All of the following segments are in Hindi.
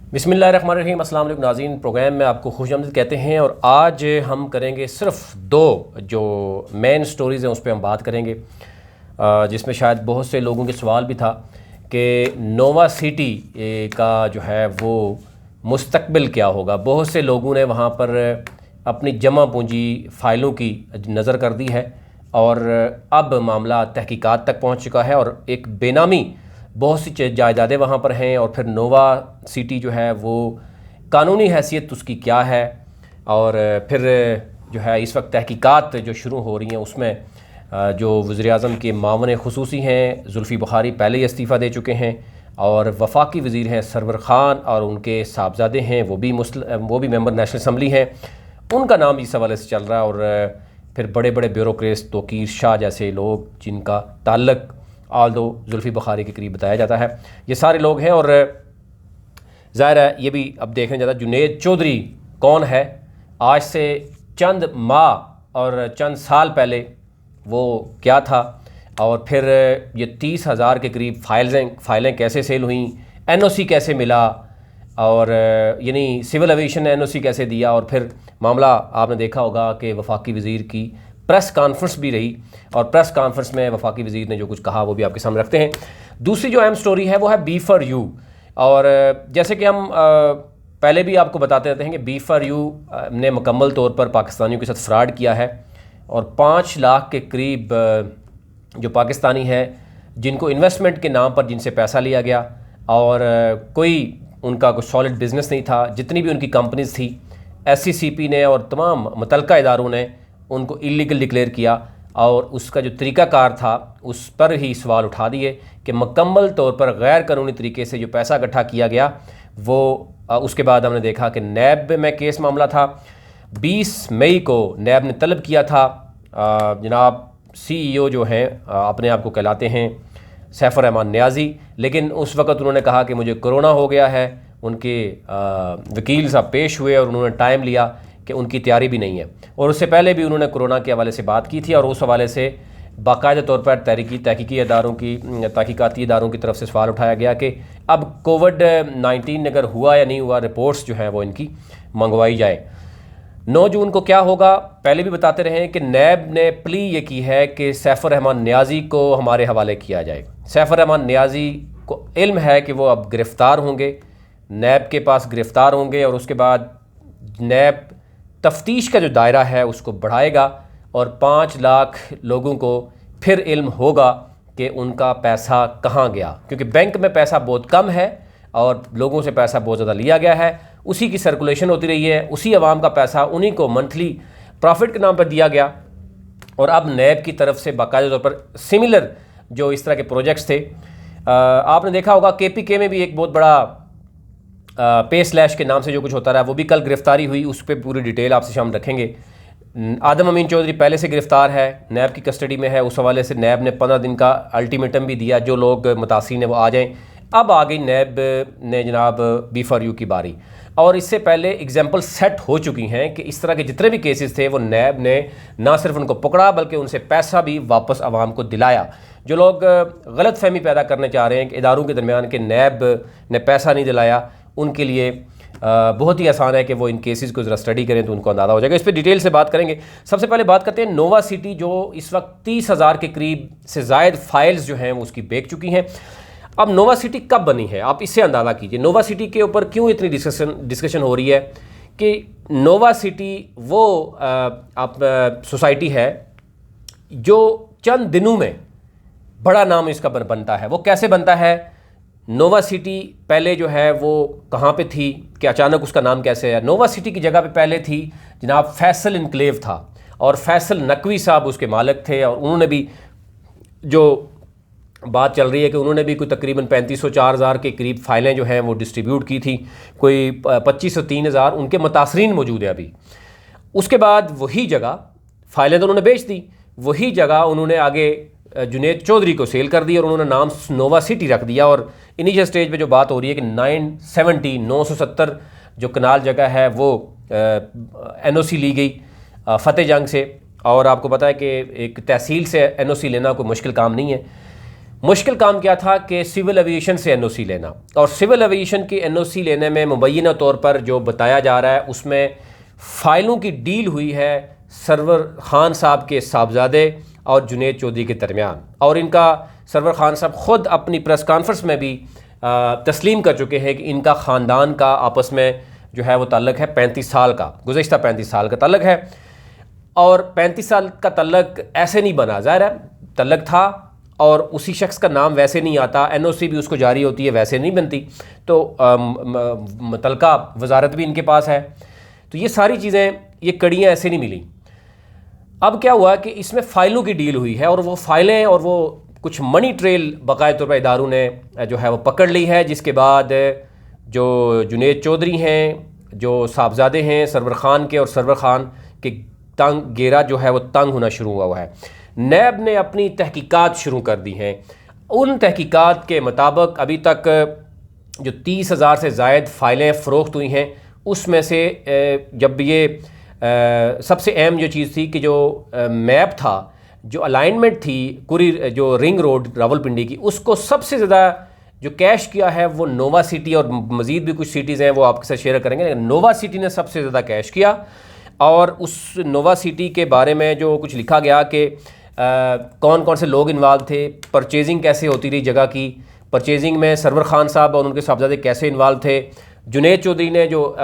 बिस्मिल्लाहिर्रहमानिर्रहीम। अस्सलाम वालेकुम नाज़रीन, प्रोग्राम में आपको खुशामदीद कहते हैं। और आज हम करेंगे सिर्फ दो जो मेन स्टोरीज़ हैं उस पर हम बात करेंगे, जिसमें शायद बहुत से लोगों के सवाल भी था कि नोवा सिटी का जो है वो मुस्तकबिल क्या होगा। बहुत से लोगों ने वहाँ पर अपनी जमा पूंजी फ़ाइलों की नज़र कर दी है और अब मामला तहकीकात तक पहुँच चुका है और एक बेनामी बहुत सी जायदादें वहाँ पर हैं। और फिर नोवा सिटी जो है वो कानूनी हैसियत उसकी क्या है, और फिर जो है इस वक्त तहकीकात जो शुरू हो रही हैं उसमें जो वज़ीर-ए-आज़म के मामले खुसूसी हैं जुल्फ़ी बुखारी पहले ही इस्तीफ़ा दे चुके हैं, और वफाकी वज़ीर हैं सरवर ख़ान और उनके साहबजादे हैं वो भी मेंबर नेशनल असम्बली हैं, उनका नाम इस हवाले से चल रहा है। और फिर बड़े बड़े ब्यूरोक्रेट्स तोकीर शाह जैसे लोग जिनका ताल्लुक़ आल्दो जुल्फ़ी बुखारी के करीब बताया जाता है, ये सारे लोग हैं। और ज़ाहिर है ये भी अब देखने जाता जुनैद चौधरी कौन है। आज से चंद माह और चंद साल पहले वो क्या था, और फिर ये 30,000 के करीब फ़ाइलें कैसे सेल हुई, NOC कैसे मिला, और यानी सिविल एविएशन ने NOC कैसे दिया। और फिर मामला आपने देखा होगा कि वफाकी वज़ीर की प्रेस कॉन्फ्रेंस भी रही, और प्रेस कॉन्फ्रेंस में वफाकी वज़ीर ने जो कुछ कहा वो भी आपके सामने रखते हैं। दूसरी जो अहम स्टोरी है वो है B4U। और जैसे कि हम पहले भी आपको बताते रहते हैं कि B4U ने मुकम्मल तौर पर पाकिस्तानियों के साथ फ्रॉड किया है, और 5 लाख के करीब जो पाकिस्तानी है जिनको इन्वेस्टमेंट के नाम पर जिनसे पैसा लिया गया, और कोई उनका कोई सॉलिड बिज़नेस नहीं था। जितनी भी उनकी कंपनीज थी SCCP ने और तमाम मुतल्लिका इदारों ने उनको इलीगल डिक्लेयर किया, और उसका जो तरीक़ाकार था उस पर ही सवाल उठा दिए कि मुकम्मल तौर पर गैर कानूनी तरीके से जो पैसा इकट्ठा किया गया वो उसके बाद हमने देखा कि नैब में केस मामला था। 20 मई को नैब ने तलब किया था, जनाब CEO जो हैं अपने आप को कहलाते हैं सैफुर रहमान नियाज़ी, लेकिन उस वक़्त उन्होंने कहा कि मुझे कोरोना हो गया है। उनके वकील साहब पेश हुए और उन्होंने टाइम लिया कि उनकी तैयारी भी नहीं है, और उससे पहले भी उन्होंने कोरोना के हवाले से बात की थी, और उस हवाले से बाकायदा तौर पर तहकीकी इदारों की तहकीकाती इदारों की तरफ से सवाल उठाया गया कि अब कोविड-19 अगर हुआ या नहीं हुआ, रिपोर्ट्स जो हैं वो इनकी मंगवाई जाए। 9 जून को क्या होगा, पहले भी बताते रहे हैं कि नैब ने प्ली ये की है कि सैफुर रहमान नियाज़ी को हमारे हवाले किया जाए। सैफुर रहमान नियाज़ी को इल्म है कि वो अब गिरफ़्तार होंगे, नैब के पास गिरफ़्तार होंगे, और उसके बाद नैब तफ्तीश का जो दायरा है उसको बढ़ाएगा, और 5 लाख लोगों को फिर इल्म होगा कि उनका पैसा कहाँ गया, क्योंकि बैंक में पैसा बहुत कम है और लोगों से पैसा बहुत ज़्यादा लिया गया है, उसी की सर्कुलेशन होती रही है, उसी आवाम का पैसा उन्हीं को मंथली प्रॉफिट के नाम पर दिया गया। और अब नैब की तरफ से बाकायदा तौर पर सिमिलर जो इस तरह के प्रोजेक्ट्स थे, आपने देखा होगा KPK में भी एक बहुत बड़ा पे स्लैश के नाम से जो कुछ होता रहा वो भी कल गिरफ्तारी हुई, उस पर पूरी डिटेल आपसे शाम रखेंगे। आदम अमीन चौधरी पहले से गिरफ़्तार है, नैब की कस्टडी में है, उस हवाले से नैब ने 15 दिन का अल्टीमेटम भी दिया, जो लोग मुतासिर हैं वो आ जाएं। अब आ गई नैब ने जनाब B4U की बारी, और इससे पहले एग्जाम्पल सेट हो चुकी हैं कि इस तरह के जितने भी केसेस थे वो नैब ने ना सिर्फ उनको पकड़ा बल्कि उनसे पैसा भी वापस आवाम को दिलाया। जो लोग गलत फहमी पैदा करने चाह रहे हैं कि इदारों के दरमियान कि नैब ने पैसा नहीं दिलाया, उनके लिए बहुत ही आसान है कि वो इन केसेस को ज़रा स्टडी करें तो उनको अंदाज़ा हो जाएगा। इस पर डिटेल से बात करेंगे। सबसे पहले बात करते हैं नोवा सिटी, जो इस वक्त 30,000 के करीब से ज़ायद फ़ाइल्स जो हैं वो उसकी बेच चुकी हैं। अब नोवा सिटी कब बनी है, आप इससे अंदाज़ा कीजिए। नोवा सिटी के ऊपर क्यों इतनी डिस्कशन हो रही है कि नोवा सिटी वो सोसाइटी है जो चंद दिनों में बड़ा नाम इसका बनता है। वो कैसे बनता है? नोवा सिटी पहले जो है वो कहाँ पे थी कि अचानक उसका नाम कैसे है? नोवा सिटी की जगह पे पहले थी जनाब फैसल इनक्लेव था, और फैसल नकवी साहब उसके मालिक थे, और उन्होंने भी जो बात चल रही है कि उन्होंने भी कोई तकरीबन 3500-4000 के करीब फ़ाइलें जो हैं वो डिस्ट्रीब्यूट की थी, कोई 2500-3000 उनके मुतासरीन मौजूद है अभी। उसके बाद वही जगह फ़ाइलें तो उन्होंने बेच दी, वही जगह उन्होंने आगे जुनैद चौधरी को सेल कर दी और उन्होंने नाम नोवा सिटी रख दिया। और इनिशियल स्टेज पे जो बात हो रही है कि 970 जो कनाल जगह है वो NOC ली गई फतेह जंग से, और आपको पता है कि एक तहसील से NOC लेना कोई मुश्किल काम नहीं है। मुश्किल काम क्या था कि सिविल एविएशन से एनओसी लेना, और सिविल एविएशन की एनओसी लेने में मुबैना तौर पर जो बताया जा रहा है उसमें फ़ाइलों की डील हुई है सरवर ख़ान साहब के साहबजादे और जुनैद चौधरी के दरमियान, और इनका सरवर ख़ान साहब ख़ुद अपनी प्रेस कॉन्फ्रेंस में भी तस्लीम कर चुके हैं कि इनका ख़ानदान का आपस में जो है वो ताल्लुक़ है 35 साल का, गुज़श्ता 35 साल का ताल्लुक़ है। और 35 साल का ताल्लुक़ ऐसे नहीं बना, ज़ाहिर है ताल्लुक़ था और उसी शख्स का नाम वैसे नहीं आता, एनओसी भी उसको जारी होती है वैसे नहीं बनती, तो मुतल्लिका वजारत भी इनके पास है। तो ये सारी चीज़ें, ये कड़ियाँ ऐसे नहीं मिली। अब क्या हुआ कि इसमें फ़ाइलों की डील हुई है और वो फ़ाइलें और वो कुछ मनी ट्रेल बाकायदा तौर पर इदारों ने जो है वो पकड़ ली है, जिसके बाद जो जुनैद चौधरी हैं, जो साहबजादे हैं सरवर ख़ान के, और सरवर ख़ान के तंग घेरा जो है वो तंग होना शुरू हुआ है। नैब ने अपनी तहकीकात शुरू कर दी हैं। उन तहकीकात के मुताबिक अभी तक जो 30,000 से ज़ायद फ़ाइलें फ़रोख्त हुई हैं, उसमें से जब ये सबसे अहम जो चीज़ थी कि जो मैप था, जो अलाइनमेंट थी पूरी जो रिंग रोड रावलपिंडी की, उसको सबसे ज़्यादा जो कैश किया है वो नोवा सिटी, और मज़ीद भी कुछ सिटीज़ हैं वो आपके साथ शेयर करेंगे, लेकिन नोवा सिटी ने सबसे ज़्यादा कैश किया। और उस नोवा सिटी के बारे में जो कुछ लिखा गया कि कौन कौन से लोग इन्वॉल्व थे, परचेजिंग कैसे होती रही जगह की, परचेजिंग में सरवर ख़ान साहब और उनके साहबजादे कैसे इन्वॉल्व थे, जुनैद चौधरी ने जो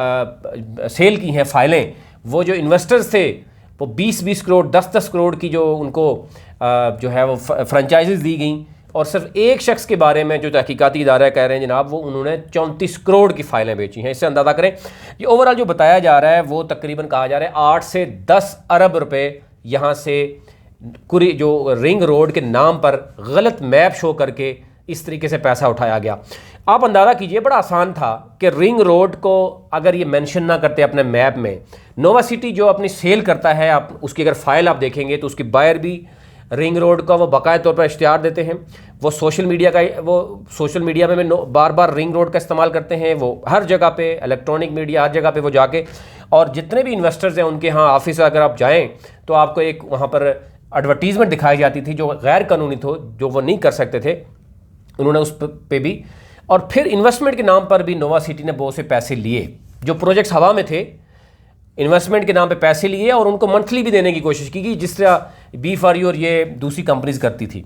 सेल की हैं फ़ाइलें, वो जो इन्वेस्टर्स थे वो 20-20 करोड़ 10-10 करोड़ की जो उनको जो है वो फ्रेंचाइजीज दी गई, और सिर्फ एक शख्स के बारे में जो तहकीकाती इदारा कह रहे हैं जनाब वो उन्होंने 34 करोड़ की फ़ाइलें बेची हैं। इससे अंदाज़ा करें ये ओवरऑल जो बताया जा रहा है वो तकरीबन कहा जा रहा है 8 से 10 अरब रुपए यहाँ से पूरी जो रिंग रोड के नाम पर गलत मैप शो करके इस तरीके से पैसा उठाया गया। आप अंदाज़ा कीजिए, बड़ा आसान था कि रिंग रोड को अगर ये मेंशन ना करते अपने मैप में, नोवा सिटी जो अपनी सेल करता है, आप उसकी अगर फ़ाइल आप देखेंगे तो उसकी बायर भी रिंग रोड का वो बाकायदा तौर पर इश्तिहार देते हैं, वो सोशल मीडिया में बार बार रिंग रोड का इस्तेमाल करते हैं, वो हर जगह पे इलेक्ट्रॉनिक मीडिया हर जगह पे वो जाके, और जितने भी इन्वेस्टर्स हैं उनके यहाँ ऑफिस अगर आप जाएँ तो आपको एक वहाँ पर एडवर्टीज़मेंट दिखाई जाती थी जो गैर कानूनी थो, जो वो नहीं कर सकते थे, उन्होंने उस पे भी, और फिर इन्वेस्टमेंट के नाम पर भी नोवा सिटी ने बहुत से पैसे लिए, जो प्रोजेक्ट्स हवा में थे इन्वेस्टमेंट के नाम पे पैसे लिए, और उनको मंथली भी देने की कोशिश की गई जिस तरह B4U और ये दूसरी कंपनीज करती थी।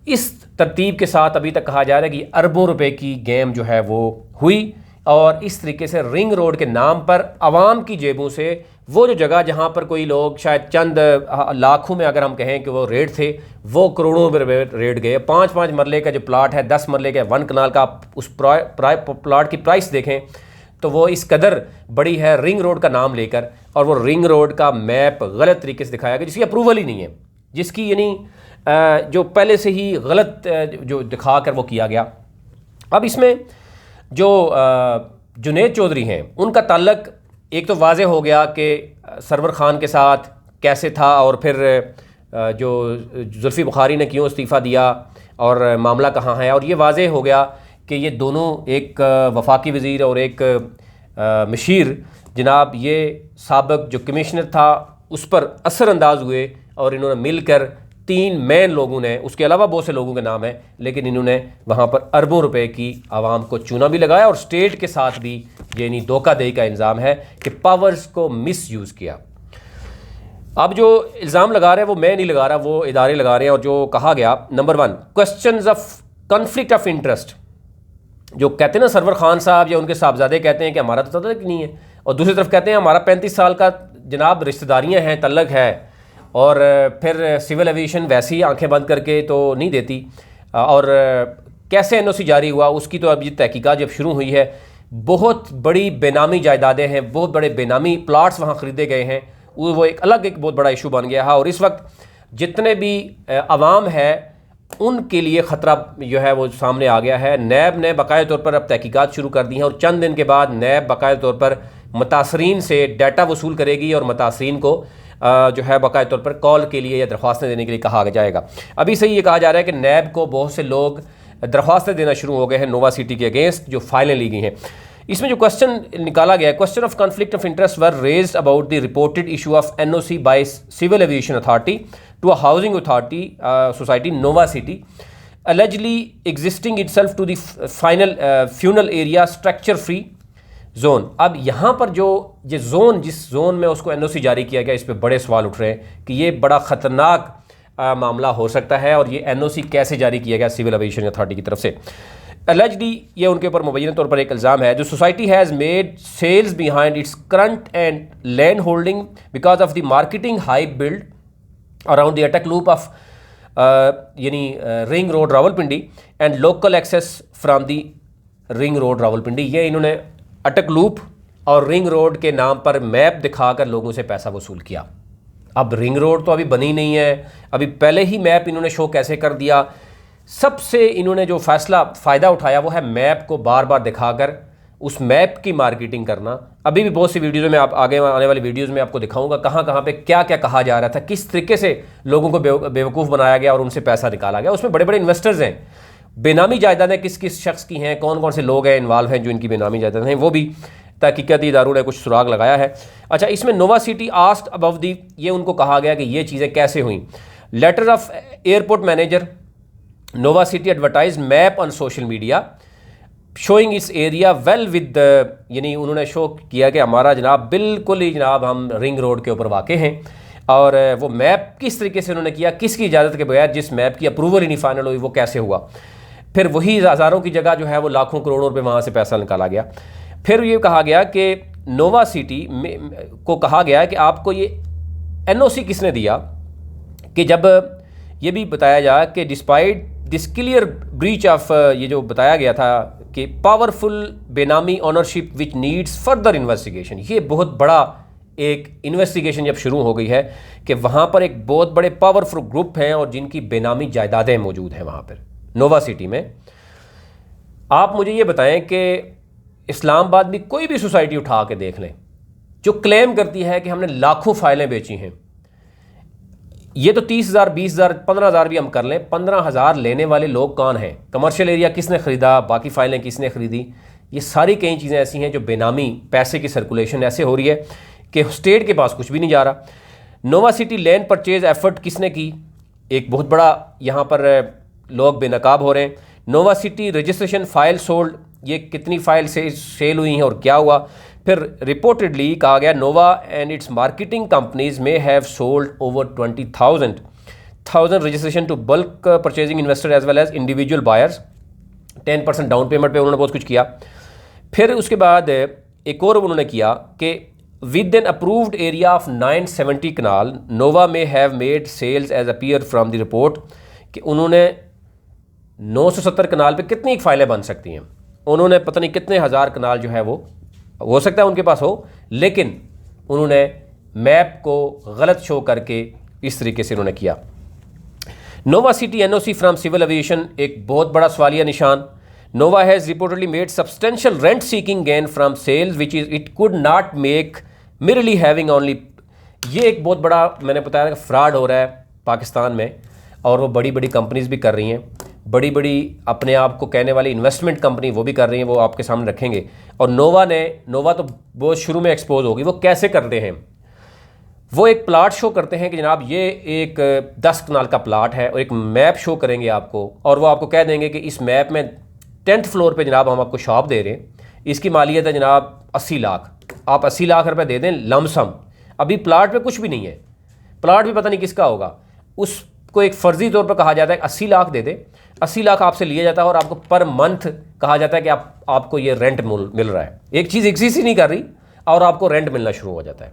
इस तरतीब के साथ अभी तक कहा जा रहा है कि अरबों रुपए की गेम जो है वो हुई, और इस तरीके से रिंग रोड के नाम पर आवाम की जेबों से वो जो जगह जहाँ पर कोई लोग शायद चंद लाखों में अगर हम कहें कि वो रेट थे, वो करोड़ों में रेट गए। 5-5 मरले का जो प्लाट है, 10 मरले का 1 कनाल का, आप उस प्लाट की प्राइस देखें तो वो इस कदर बड़ी है रिंग रोड का नाम लेकर, और वो रिंग रोड का मैप गलत तरीके से दिखाया गया जिसकी अप्रूवल ही नहीं है, जिसकी यानी जो पहले से ही गलत जो दिखा कर वो किया गया। अब इसमें जो जुनैद चौधरी हैं उनका ताल्लुक एक तो वाज़े हो गया कि सरवर ख़ान के साथ कैसे था, और फिर जो जुल्फ़ी बुखारी ने क्यों इस्तीफ़ा दिया और मामला कहाँ है, और ये वाज़े हो गया कि ये दोनों एक वफाकी वज़ीर और एक मशीर जनाब, ये साबिक़ जो कमिश्नर था उस पर असरअंदाज हुए, और इन्होंने मिलकर 3 मेन लोगों ने, उसके अलावा बहुत से लोगों के नाम हैं, लेकिन इन्होंने वहाँ पर अरबों रुपए की आवाम को चूना भी लगाया, और स्टेट के साथ भी यानी धोखाधड़ी का इल्ज़ाम है कि पावर्स को मिसयूज़ किया। अब जो इल्ज़ाम लगा रहे हैं वो मैं नहीं लगा रहा, वो इदारे लगा रहे हैं। और जो कहा गया, number 1 questions of conflict of interest, जो कहते हैं ना सरवर ख़ान साहब या उनके साहबजादे कहते हैं कि हमारा तो तल्लुक़ नहीं है, और दूसरी तरफ कहते हैं हमारा 35 साल का जनाब रिश्तेदारियाँ हैं, तल्लुक़ है, और फिर सिविल एविएशन वैसे ही आंखें बंद करके तो नहीं देती, और कैसे एनओसी जारी हुआ उसकी तो अभी तहकीकात जब शुरू हुई है। बहुत बड़ी बेनामी जायदादें हैं, बहुत बड़े बेनामी प्लाट्स वहाँ ख़रीदे गए हैं, वो एक अलग एक बहुत बड़ा इशू बन गया है, और इस वक्त जितने भी आवाम है उनके लिए ख़तरा जो है वो सामने आ गया है। नैब ने बाकायदा तौर पर अब तहकीकात शुरू कर दी हैं, और चंद दिन के बाद नैब बाकायदा तौर पर मुतासरीन से डाटा वसूल करेगी, और मुतासरीन को जो है बाकायदा तौर पर कॉल के लिए या दरख्वास्तें देने के लिए कहा जाएगा। अभी से ये कहा जा रहा है कि नैब को बहुत से लोग दरख्वास्तें देना शुरू हो गए हैं नोवा सिटी के अगेंस्ट, जो फाइलें ली गई हैं। इसमें जो क्वेश्चन निकाला गया है, question of conflict of interest were raised about the reported issue of NOC by civil aviation authority to a housing authority society Nova City. allegedly existing itself to the final funnel area structure free zone। अब यहाँ पर जो ये जोन, जिस जोन में उसको एनओसी जारी किया गया, इस पे बड़े सवाल उठ रहे हैं कि ये बड़ा ख़तरनाक मामला हो सकता है और ये एनओसी कैसे जारी किया गया सिविल एविएशन अथॉरिटी की तरफ से। allegedly ये उनके ऊपर मुबैना तौर पर एक इल्ज़ाम है, जो society has made sales behind its current and land holding because of the marketing hype build around the Attock loop of यानी ring road Rawalpindi and local access from the ring road Rawalpindi. ये इन्होंने अटक लूप और रिंग रोड के नाम पर मैप दिखाकर लोगों से पैसा वसूल किया। अब रिंग रोड तो अभी बनी नहीं है, अभी पहले ही मैप इन्होंने शो कैसे कर दिया। सबसे इन्होंने जो फ़ायदा उठाया वो है मैप को बार बार दिखाकर उस मैप की मार्केटिंग करना। अभी भी बहुत सी वीडियोज़ में, आप आगे आने वाली वीडियोज़ में आपको दिखाऊंगा कहाँ कहाँ पे क्या क्या कहा जा रहा था, किस तरीके से लोगों को बेवकूफ़ बनाया गया और उनसे पैसा निकाला गया। उसमें बड़े बड़े इन्वेस्टर्स हैं, बेनामी जायदादें किस किस शख्स की हैं, कौन कौन से लोग हैं इन्वॉल्व हैं जो इनकी बेनामी जायदादें हैं, वो भी तहकीकाती इदारों ने कुछ सुराग लगाया है। अच्छा, इसमें Nova City asked above the, ये उनको कहा गया कि ये चीज़ें कैसे हुई। Letter of airport manager Nova City advertise map on social media showing इस एरिया वेल विद, यानी उन्होंने शो किया कि हमारा जनाब बिल्कुल ही जनाब हम रिंग रोड के ऊपर वाक़ हैं। और वो मैप किस तरीके से उन्होंने किया, किसकी इजाज़त के बगैर, जिस मैप की अप्रूवल ही नहीं फाइनल हुई, वो कैसे हुआ। फिर वही हज़ारों की जगह जो है वो लाखों करोड़ों रुपये वहाँ से पैसा निकाला गया। फिर ये कहा गया कि नोवा सिटी को कहा गया कि आपको ये एनओसी किसने दिया, कि जब ये भी बताया जा कि despite this clear breach of, ये जो बताया गया था कि पावरफुल बेनामी ownership which needs further investigation. ये बहुत बड़ा एक इन्वेस्टिगेशन जब शुरू हो गई है कि वहाँ पर एक बहुत बड़े पावरफुल ग्रुप हैं और जिनकी बेनामी जायदादें मौजूद हैं वहाँ पर नोवा सिटी में। आप मुझे ये बताएं कि इस्लामाबाद में कोई भी सोसाइटी उठा के देख लें जो क्लेम करती है कि हमने लाखों फाइलें बेची हैं। ये तो 30,000, 20,000, 15,000 भी हम कर लें, 15,000 लेने वाले लोग कौन हैं, कमर्शियल एरिया किसने ख़रीदा, बाकी फ़ाइलें किसने ख़रीदी। ये सारी कई चीज़ें ऐसी हैं जो बेनामी पैसे की सर्कुलेशन ऐसे हो रही है कि स्टेट के पास कुछ भी नहीं जा रहा। Nova City land purchase effort किसने की, एक बहुत बड़ा यहाँ पर लोग बेनकाब हो रहे हैं। Nova City registration file sold, ये कितनी फ़ाइल से सेल हुई हैं और क्या हुआ। फिर रिपोर्टेडली कहा गया Nova and its marketing companies may have sold over 20,000 registration to bulk purchasing investor as well as individual buyers. 10% down payment पे उन्होंने बहुत कुछ किया। फिर उसके बाद एक और उन्होंने किया कि with an approved area of 970 kanal Nova may have made sales as appear from the report, कि उन्होंने 970 कनाल पे कितनी फाइलें बन सकती हैं। उन्होंने पता नहीं कितने हज़ार कनाल जो है वो हो सकता है उनके पास हो, लेकिन उन्होंने मैप को गलत शो करके इस तरीके से उन्होंने किया। Nova city NOC from civil aviation, एक बहुत बड़ा सवालिया निशान। Nova has reportedly made substantial rent seeking gain from sales which is it could not make merely having only. ये एक बहुत बड़ा, मैंने बताया कि फ्रॉड हो रहा है पाकिस्तान में, और वो बड़ी बड़ी कंपनीज भी कर रही हैं, बड़ी बड़ी अपने आप को कहने वाली इन्वेस्टमेंट कंपनी वो भी कर रही हैं, वो आपके सामने रखेंगे। और नोवा तो बहुत शुरू में एक्सपोज होगी। वो कैसे करते हैं, वो एक प्लाट शो करते हैं कि जनाब ये एक 10 कनाल का प्लाट है, और एक मैप शो करेंगे आपको, और वो आपको कह देंगे कि इस मैप में 10th फ्लोर पे जनाब हम आपको शॉप दे रहे हैं, इसकी मालियत है जनाब 80 लाख, आप 80 लाख रुपए दे दें लमसम। अभी प्लाट पे कुछ भी नहीं है, प्लाट भी पता नहीं किसका होगा, उसको एक फ़र्जी तौर पर कहा जाता है 80 लाख दे दे, 80 लाख आपसे लिया जाता है और आपको पर मंथ कहा जाता है कि आपको ये रेंट मिल रहा है। एक चीज़ एग्जिस्ट ही नहीं कर रही और आपको रेंट मिलना शुरू हो जाता है।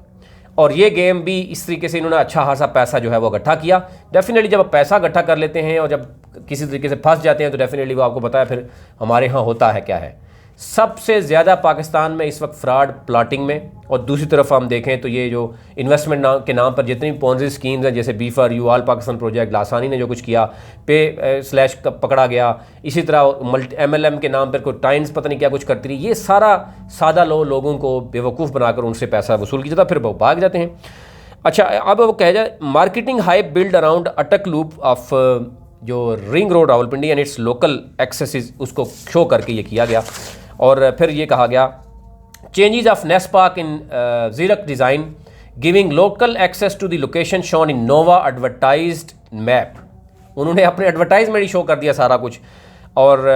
और ये गेम भी इस तरीके से इन्होंने अच्छा खासा पैसा जो है वो इकट्ठा किया। डेफिनेटली जब आप पैसा इकट्ठा कर लेते हैं और जब किसी तरीके से फंस जाते हैं तो डेफिनेटली वो आपको पता है फिर हमारे यहाँ होता है क्या है। सबसे ज़्यादा पाकिस्तान में इस वक्त फ्रॉड प्लाटिंग में, और दूसरी तरफ हम देखें तो ये जो इन्वेस्टमेंट के नाम पर जितनी भी पॉन्जी स्कीम्स हैं, जैसे B4U ऑल पाकिस्तान प्रोजेक्ट, लासानी ने जो कुछ किया, पे स्लैश पकड़ा गया, इसी तरह MLM के नाम पर कोई टाइम्स पता नहीं क्या कुछ करती रही, ये सारा सादा लोगों को बेवकूफ़ बनाकर उनसे पैसा वसूल किया जाता, फिर वो भाग जाते हैं। अच्छा, अब वो कह जाए marketing hype build around Attock loop of जो ring road Rawalpindi and it's local access, उसको शो करके ये किया गया। और फिर ये कहा गया चेंजेस ऑफ नेस्पाक इन जीरक design giving local access to the location shown in Nova advertised map. उन्होंने अपने एडवर्टाइजमेंट ही शो कर दिया सारा कुछ। और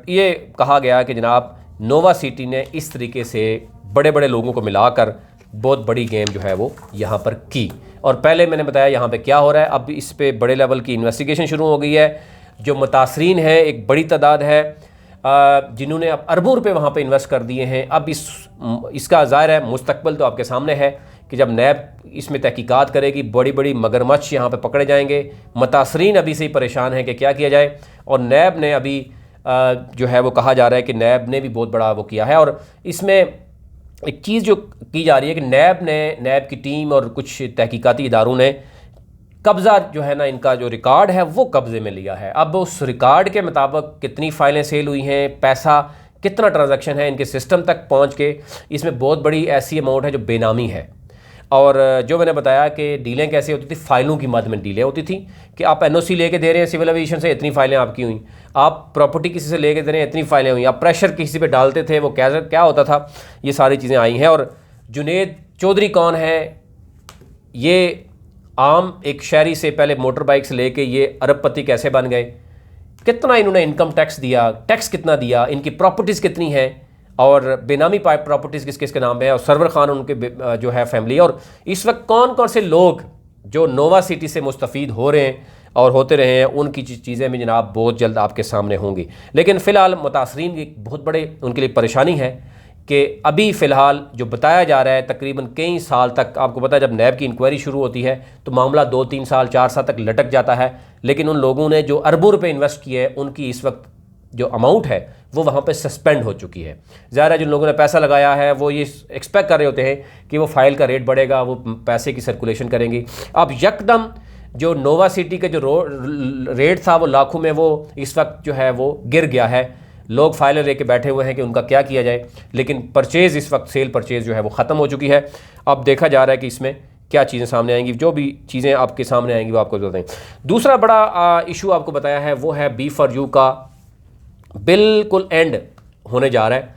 ये कहा गया कि जनाब नोवा सिटी ने इस तरीके से बड़े बड़े लोगों को मिलाकर बहुत बड़ी गेम जो है वो यहाँ पर की। और पहले मैंने बताया यहाँ पे क्या हो रहा है, अब इस पे बड़े लेवल की इन्वेस्टिगेशन शुरू हो गई है। जो मुतासरीन है एक बड़ी तादाद है जिन्होंने अब अरबों रुपये वहाँ पे इन्वेस्ट कर दिए हैं। अब इसका ज़ाहिर है मुस्तकबिल तो आपके सामने है कि जब नैब इसमें तहकीकात करेगी, बड़ी बड़ी मगरमच्छ यहाँ पे पकड़े जाएंगे। मुतासरीन अभी से ही परेशान हैं कि क्या किया जाए। और नैब ने अभी जो है वो कहा जा रहा है कि नैब ने भी बहुत बड़ा वो किया है। और इसमें एक चीज़ जो की जा रही है कि नैब की टीम और कुछ तहकीकाती इदारों ने कब्ज़ा जो है ना, इनका जो रिकॉर्ड है वो कब्ज़े में लिया है। अब उस रिकॉर्ड के मुताबिक कितनी फ़ाइलें सेल हुई हैं, पैसा कितना ट्रांजैक्शन है इनके सिस्टम तक पहुंच के, इसमें बहुत बड़ी ऐसी अमाउंट है जो बेनामी है। और जो मैंने बताया कि डीलें कैसे होती थी, फ़ाइलों की मद में डीलें होती थी कि आप एनओसी लेके दे रहे हैं सिविल एविएशन से, इतनी फ़ाइलें आपकी हुई। आप प्रॉपर्टी किसी से लेके दे रहे हैं, इतनी फ़ाइलें हुई। आप प्रेशर किसी पे डालते थे, वो क्या होता था, ये सारी चीज़ें आई हैं। और जुनेद चौधरी कौन है, ये आम एक शहरी से पहले मोटर बाइक से लेके ये अरबपति कैसे बन गए, कितना इन्होंने इनकम टैक्स दिया, टैक्स कितना दिया, इनकी प्रॉपर्टीज़ कितनी हैं और बेनामी प्रॉपर्टीज़ किस किस के नाम पे है, और सरवर खान उनके जो है फैमिली। और इस वक्त कौन कौन से लोग जो नोवा सिटी से मुस्तफ़ीद हो रहे हैं और होते रहे हैं, उनकी चीज़ें भी जनाब बहुत जल्द आपके सामने होंगी। लेकिन फ़िलहाल मुतासरीन की बहुत बड़े उनके लिए परेशानी है कि अभी फ़िलहाल जो बताया जा रहा है तकरीबन कई साल तक, आपको पता है जब नैब की इंक्वायरी शुरू होती है तो मामला 2-3 साल 4 साल तक लटक जाता है। लेकिन उन लोगों ने जो अरबों रुपए इन्वेस्ट किए हैं उनकी इस वक्त जो अमाउंट है वो वहाँ पे सस्पेंड हो चुकी है। ज़ाहिर है जिन लोगों ने पैसा लगाया है वो ये एक्सपेक्ट कर रहे होते हैं कि वो फाइल का रेट बढ़ेगा, वो पैसे की सर्कुलेशन करेंगी। अब यकदम जो नोवा सिटी का जो रेट था वो लाखों में, वो इस वक्त जो है वो गिर गया है। लोग फाइलें लेके बैठे हुए हैं कि उनका क्या किया जाए। लेकिन परचेज़ इस वक्त सेल परचेज़ जो है वो ख़त्म हो चुकी है। अब देखा जा रहा है कि इसमें क्या चीज़ें सामने आएंगी। जो भी चीज़ें आपके सामने आएंगी वो आपको बताएं। दूसरा बड़ा इशू आपको बताया है वो है B4U का बिल्कुल एंड होने जा रहा है।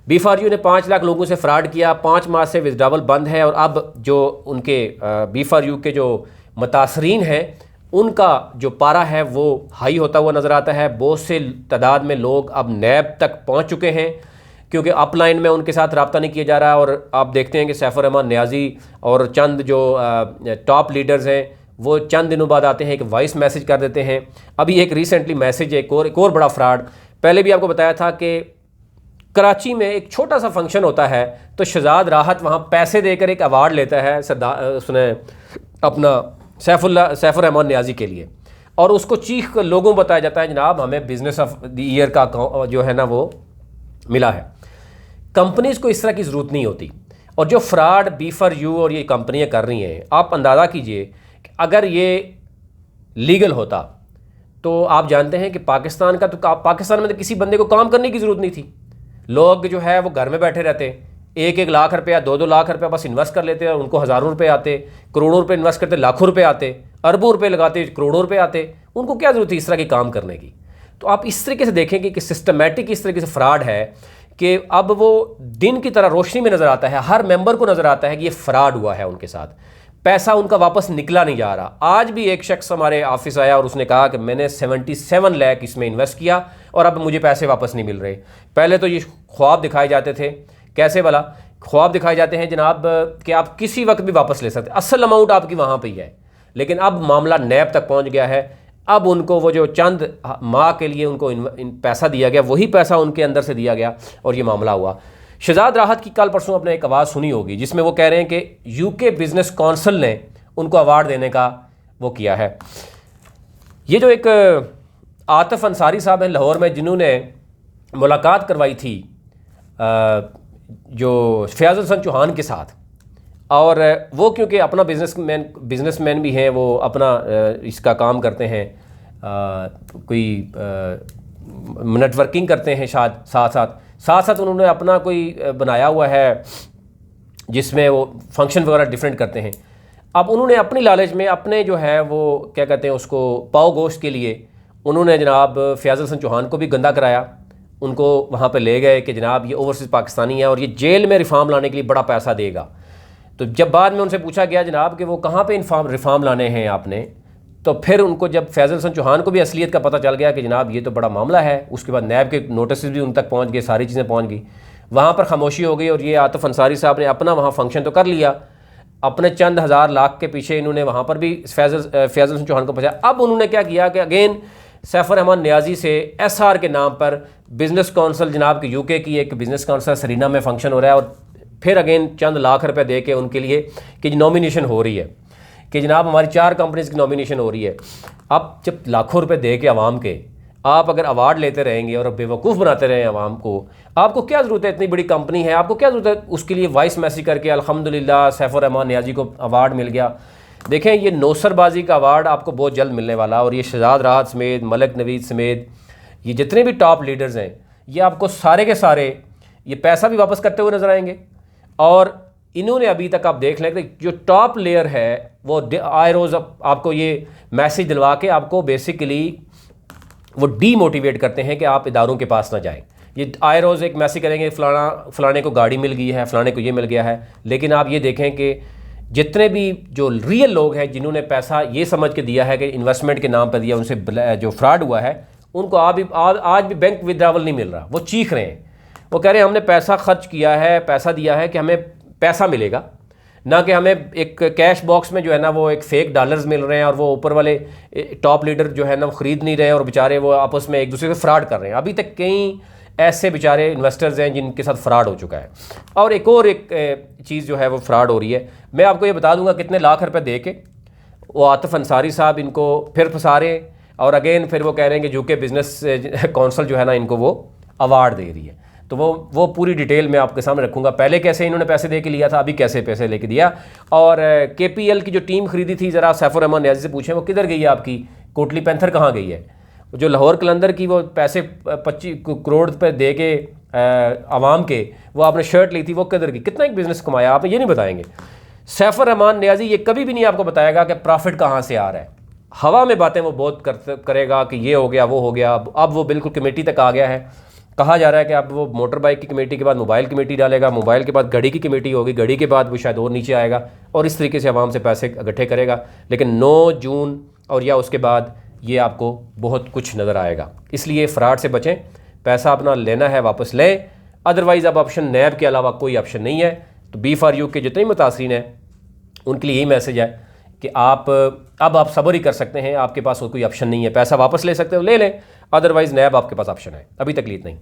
B4U ने 5 लाख लोगों से फ्रॉड किया, 5 माह से विथड्रॉवल बंद है। और अब जो उनके B4U के जो मुतासरीन हैं उनका जो पारा है वो हाई होता हुआ नज़र आता है। बहुत से तादाद में लोग अब नैब तक पहुंच चुके हैं क्योंकि अपलाइन में उनके साथ रब्ता नहीं किया जा रहा। और आप देखते हैं कि सैफुर रहमान नियाज़ी और चंद जो टॉप लीडर्स हैं वो चंद दिनों बाद आते हैं, एक वॉइस मैसेज कर देते हैं। अभी एक रिसेंटली मैसेज, एक और बड़ा फ्रॉड, पहले भी आपको बताया था कि कराची में एक छोटा सा फंक्शन होता है तो शहजाद राहत वहाँ पैसे देकर एक अवार्ड लेता है उसने अपना सैफुर रहमान नियाज़ी के लिए, और उसको चीख कर लोगों को बताया जाता है जनाब हमें बिजनेस ऑफ द ईयर का जो है ना वो मिला है। कंपनीज़ को इस तरह की ज़रूरत नहीं होती। और जो फ्रॉड B4U और ये कंपनियां कर रही हैं, आप अंदाज़ा कीजिए कि अगर ये लीगल होता तो आप जानते हैं कि पाकिस्तान में तो किसी बंदे को काम करने की ज़रूरत नहीं थी। लोग जो है वो घर में बैठे रहते, 1-1 लाख रुपया 2-2 लाख रुपया बस इन्वेस्ट कर लेते और उनको हज़ारों रुपये आते, करोड़ों रुपये इन्वेस्ट करते लाखों रुपये आते, अरबों रुपये लगाते करोड़ों रुपये आते। उनको क्या ज़रूरत थी इस तरह के काम करने की। तो आप इस तरीके से देखेंगे कि सिस्टमेटिक इस तरीके से फ्रॉड है कि अब वो दिन की तरह रोशनी में नज़र आता है, हर मेंबर को नज़र आता है कि ये फ्रॉड हुआ है उनके साथ, पैसा उनका वापस निकला नहीं जा रहा। आज भी एक शख्स हमारे ऑफिस आया और उसने कहा कि मैंने 77 लाख इसमें इन्वेस्ट किया और अब मुझे पैसे वापस नहीं मिल रहे। पहले तो ये ख्वाब दिखाए जाते थे, कैसे भला ख्वाब दिखाए जाते हैं जनाब कि आप किसी वक्त भी वापस ले सकते, असल अमाउंट आपकी वहाँ पे ही है। लेकिन अब मामला नैब तक पहुँच गया है। अब उनको वो जो चंद माह के लिए उनको पैसा दिया गया, वही पैसा उनके अंदर से दिया गया और ये मामला हुआ। शहजाद राहत की कल परसों आपने एक आवाज़ सुनी होगी जिसमें वो कह रहे हैं कि यूके बिजनेस काउंसिल ने उनको अवार्ड देने का वो किया है। ये जो एक आतिफ अंसारी साहब हैं लाहौर में, जिन्होंने मुलाकात करवाई थी जो फयाज़ हसन चौहान के साथ, और वो क्योंकि अपना बिजनेसमैन भी हैं, वो अपना इसका काम करते हैं, कोई नेटवर्किंग करते हैं, शायद साथ साथ उन्होंने अपना कोई बनाया हुआ है जिसमें वो फंक्शन वगैरह डिफरेंट करते हैं। अब उन्होंने अपनी लालच में अपने जो है वो क्या कहते हैं उसको पाव गोश्त के लिए उन्होंने जनाब फयाज़ हसन चौहान को भी गंदा कराया। उनको वहाँ पे ले गए कि जनाब ये ओवरसीज़ पाकिस्तानी है और ये जेल में रिफॉर्म लाने के लिए बड़ा पैसा देगा। तो जब बाद में उनसे पूछा गया जनाब कि वो कहाँ पे रिफॉर्म लाने हैं आपने, तो फिर उनको जब फैज़ल हसन चौहान को भी असलियत का पता चल गया कि जनाब ये तो बड़ा मामला है, उसके बाद नैब के नोटिस भी उन तक पहुँच गए, सारी चीज़ें पहुँच गई, वहाँ पर खामोशी हो गई। और ये आतिफ अंसारी साहब ने अपना वहाँ फंक्शन तो कर लिया, अपने चंद हज़ार लाख के पीछे इन्होंने वहाँ पर भी फैज़ल हसन चौहान को पहुँचाया। अब उन्होंने क्या किया कि अगेन सैफर रहमान नियाज़ी से SR के नाम पर बिज़नेस काउंसिल, जनाब की UK की एक बिज़नेस काउंसिल सरीना में फंक्शन हो रहा है, और फिर अगेन चंद लाख रुपए दे के उनके लिए कि नॉमिनेशन हो रही है कि जनाब हमारी 4 कंपनीज़ की नॉमिनेशन हो रही है। अब जब लाखों रुपए दे के आवाम के आप अगर अवार्ड लेते रहेंगे और बेवकूफ़ बनाते रहें आवाम को, आपको क्या ज़रूरत है? इतनी बड़ी कंपनी है, आपको क्या ज़रूरत है उसके लिए वॉइस मैसेज करके अल्हम्दुलिल्लाह सैफुर रहमान नियाज़ी को अवार्ड मिल गया। देखें, ये नौसरबाजी का अवार्ड आपको बहुत जल्द मिलने वाला, और ये शहजाद राहत समेत, मलिक नवीद समेत, ये जितने भी टॉप लीडर्स हैं, ये आपको सारे के सारे ये पैसा भी वापस करते हुए नजर आएंगे। और इन्होंने अभी तक आप देख लें कि जो टॉप लेयर है वो आए रोज़ आपको ये मैसेज दिलवा के आपको बेसिकली वो डीमोटिवेट करते हैं कि आप इदारों के पास ना जाएं। ये आए रोज़ एक मैसेज करेंगे फलाने को गाड़ी मिल गई है, फलाने को ये मिल गया है, लेकिन आप ये देखें कि जितने भी जो रियल लोग हैं जिन्होंने पैसा ये समझ के दिया है कि इन्वेस्टमेंट के नाम पर दिया, उनसे जो फ्रॉड हुआ है, उनको आज भी बैंक विड्रावल नहीं मिल रहा। वो चीख रहे हैं, वो कह रहे हैं हमने पैसा खर्च किया है, पैसा दिया है कि हमें पैसा मिलेगा, ना कि हमें एक कैश बॉक्स में जो है ना वो एक फेक डॉलर्स मिल रहे हैं, और वो ऊपर वाले टॉप लीडर जो है ना वो ख़रीद नहीं रहे हैं, और बेचारे वो आपस में एक दूसरे से फ्रॉड कर रहे हैं। अभी तक कई ऐसे बेचारे इन्वेस्टर्स हैं जिनके साथ फ्रॉड हो चुका है। और एक चीज़ जो है वो फ्रॉड हो रही है, मैं आपको ये बता दूंगा कितने लाख रुपए दे के वो आतिफ अंसारी साहब इनको फिर फंसा रहे हैं, और अगेन फिर वो कह रहे हैं कि UK बिज़नेस काउंसिल जो है ना इनको वो अवार्ड दे रही है। तो वो पूरी डिटेल मैं आपके सामने रखूँगा, पहले कैसे इन्होंने पैसे दे के लिया था, अभी कैसे पैसे लेके दिया। और KPL की जो टीम खरीदी थी, ज़रा सैफुर रहमान नियाज़ी से पूछें वो किधर गई है, आपकी कोटली पैंथर कहाँ गई है? जो लाहौर कलंदर की वो पैसे 25 करोड़ रुपए दे के आवाम के वो आपने शर्ट ली थी, वो किधर गई? कितना एक बिज़नेस कमाया आपने, ये नहीं बताएंगे। सैफुर रहमान नियाज़ी ये कभी भी नहीं आपको बताएगा कि प्रॉफिट कहाँ से आ रहा है। हवा में बातें वो बहुत करेगा कि ये हो गया, वो हो गया। अब वो बिल्कुल कमेटी तक आ गया है, कहा जा रहा है कि अब वो मोटर बाइक की कमेटी के बाद मोबाइल कमेटी डालेगा, मोबाइल के बाद घड़ी की कमेटी होगी, घड़ी के बाद वो शायद और नीचे आएगा, और इस तरीके से आवाम से पैसे इकट्ठे करेगा। लेकिन 9 जून और या उसके बाद ये आपको बहुत कुछ नज़र आएगा। इसलिए फ़्रॉड से बचें, पैसा अपना लेना है वापस लें, अदरवाइज़ अब ऑप्शन नैब के अलावा कोई ऑप्शन नहीं है। तो B4U के जितने मुतासरीन हैं उनके लिए यही मैसेज है कि अब आप सब्र ही कर सकते हैं, आपके पास और कोई ऑप्शन नहीं है। पैसा वापस ले सकते हो, ले लें, अदरवाइज़ नैब आपके पास ऑप्शन है। अभी तक इतना ही।